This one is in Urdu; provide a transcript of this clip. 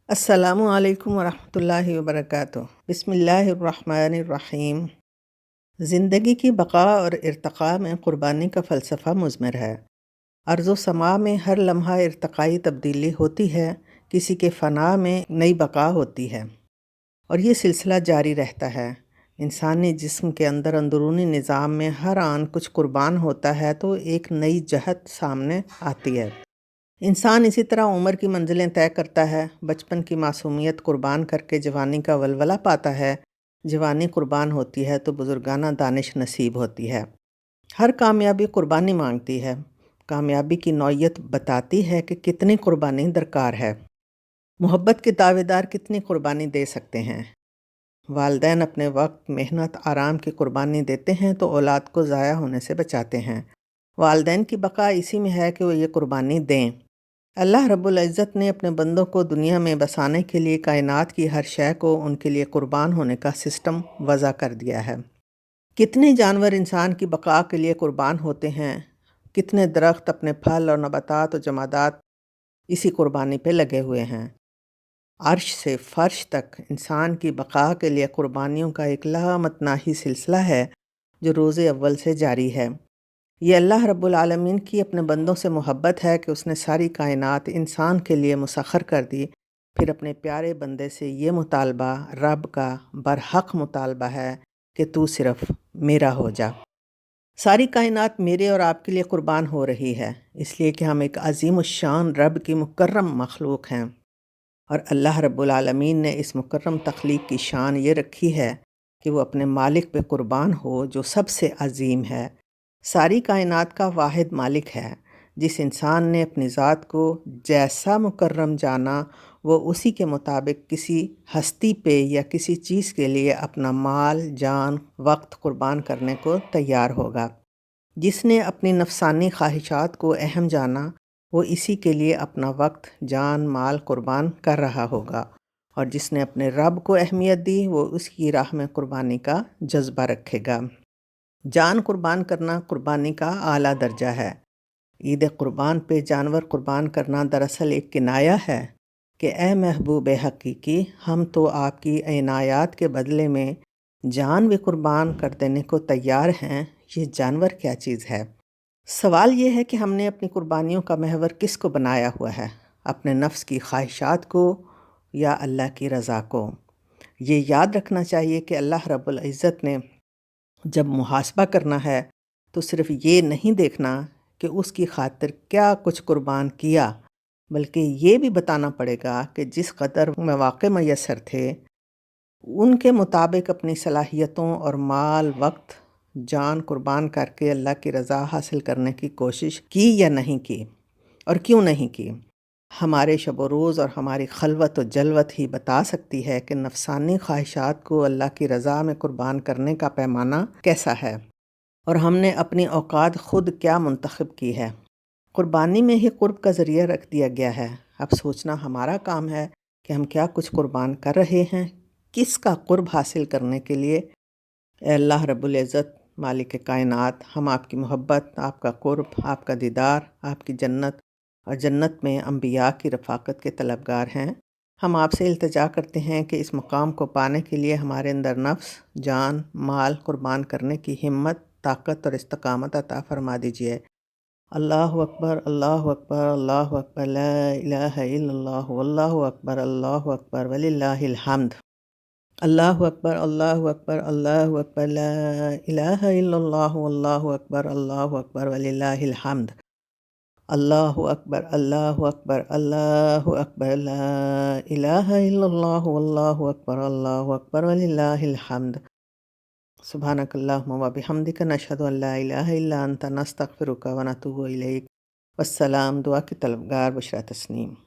السلام علیکم ورحمۃ اللہ وبرکاتہ۔ بسم اللہ الرحمن الرحیم۔ زندگی کی بقا اور ارتقاء میں قربانی کا فلسفہ مضمر ہے۔ ارض و سماء میں ہر لمحہ ارتقائی تبدیلی ہوتی ہے، کسی کے فنا میں نئی بقا ہوتی ہے، اور یہ سلسلہ جاری رہتا ہے۔ انسانی جسم کے اندر اندرونی نظام میں ہر آن کچھ قربان ہوتا ہے تو ایک نئی جہت سامنے آتی ہے۔ انسان اسی طرح عمر کی منزلیں طے کرتا ہے۔ بچپن کی معصومیت قربان کر کے جوانی کا ولولہ پاتا ہے، جوانی قربان ہوتی ہے تو بزرگانہ دانش نصیب ہوتی ہے۔ ہر کامیابی قربانی مانگتی ہے۔ کامیابی کی نوعیت بتاتی ہے کہ کتنی قربانی درکار ہے۔ محبت کے دعوے دار کتنی قربانی دے سکتے ہیں۔ والدین اپنے وقت، محنت، آرام کی قربانی دیتے ہیں تو اولاد کو ضائع ہونے سے بچاتے ہیں۔ والدین کی بقا اسی میں ہے کہ وہ یہ قربانی دیں۔ اللہ رب العزت نے اپنے بندوں کو دنیا میں بسانے کے لیے کائنات کی ہر شے کو ان کے لیے قربان ہونے کا سسٹم وضع کر دیا ہے۔ کتنے جانور انسان کی بقا کے لیے قربان ہوتے ہیں، کتنے درخت اپنے پھل اور نباتات و جمادات اسی قربانی پہ لگے ہوئے ہیں۔ عرش سے فرش تک انسان کی بقا کے لیے قربانیوں کا ایک لامتناہی سلسلہ ہے جو روز اول سے جاری ہے۔ یہ اللہ رب العالمین کی اپنے بندوں سے محبت ہے کہ اس نے ساری کائنات انسان کے لیے مسخر کر دی، پھر اپنے پیارے بندے سے یہ مطالبہ رب کا برحق مطالبہ ہے کہ تو صرف میرا ہو جا۔ ساری کائنات میرے اور آپ کے لیے قربان ہو رہی ہے، اس لیے کہ ہم ایک عظیم الشان رب کی مکرم مخلوق ہیں، اور اللہ رب العالمین نے اس مکرم تخلیق کی شان یہ رکھی ہے کہ وہ اپنے مالک پہ قربان ہو جو سب سے عظیم ہے۔ ساری کائنات کا واحد مالک ہے۔ جس انسان نے اپنی ذات کو جیسا مکرم جانا، وہ اسی کے مطابق کسی ہستی پہ یا کسی چیز کے لیے اپنا مال، جان، وقت قربان کرنے کو تیار ہوگا۔ جس نے اپنی نفسانی خواہشات کو اہم جانا، وہ اسی کے لیے اپنا وقت، جان، مال قربان کر رہا ہوگا، اور جس نے اپنے رب کو اہمیت دی، وہ اس کی راہ میں قربانی کا جذبہ رکھے گا۔ جان قربان کرنا قربانی کا اعلیٰ درجہ ہے۔ عید قربان پہ جانور قربان کرنا دراصل ایک کنایہ ہے کہ اے محبوب حقیقی، ہم تو آپ کی عنایات کے بدلے میں جان بھی قربان کر دینے کو تیار ہیں، یہ جانور کیا چیز ہے؟ سوال یہ ہے کہ ہم نے اپنی قربانیوں کا محور کس کو بنایا ہوا ہے، اپنے نفس کی خواہشات کو یا اللہ کی رضا کو؟ یہ یاد رکھنا چاہیے کہ اللہ رب العزت نے جب محاسبہ کرنا ہے تو صرف یہ نہیں دیکھنا کہ اس کی خاطر کیا کچھ قربان کیا، بلکہ یہ بھی بتانا پڑے گا کہ جس قدر مواقع میسر تھے ان کے مطابق اپنی صلاحیتوں اور مال، وقت، جان قربان کر کے اللہ کی رضا حاصل کرنے کی کوشش کی یا نہیں کی، اور کیوں نہیں کی۔ ہمارے شب و روز اور ہماری خلوت و جلوت ہی بتا سکتی ہے کہ نفسانی خواہشات کو اللہ کی رضا میں قربان کرنے کا پیمانہ کیسا ہے، اور ہم نے اپنی اوقات خود کیا منتخب کی ہے۔ قربانی میں ہی قرب کا ذریعہ رکھ دیا گیا ہے۔ اب سوچنا ہمارا کام ہے کہ ہم کیا کچھ قربان کر رہے ہیں، کس کا قرب حاصل کرنے کے لیے۔ اے اللہ رب العزت، مالک کائنات، ہم آپ کی محبت، آپ کا قرب، آپ کا دیدار، آپ کی جنت اور جنت میں انبیاء کی رفاقت کے طلبگار ہیں۔ ہم آپ سے التجا کرتے ہیں کہ اس مقام کو پانے کے لیے ہمارے اندر نفس، جان، مال قربان کرنے کی ہمت، طاقت اور استقامت عطا فرما دیجیے۔ اللہ اکبر، اللہ اکبر، اللہ اکبر، لا الہ الا اللہ، واللہ اکبر، اللہ اکبر، وللہ الحمد۔ اللہ اکبر، اللہ اکبر، اللہ اکبر، لا الہ الا اللہ، واللہ اکبر، اللہ اکبر، وللہ الحمد۔ اللہ اکبر، اللہ اکبر، اللہ اکبر، لا الہ الا اللہ، واللہ اکبر، اللہ اکبر، وللہ الحمد۔ سبحانک اللہم و بحمدک، نشہد ان لا الہ الا انت، نستغفرک و نتوب الیک۔ والسلام، دعا کی طلبگار بشریٰ تسنیم۔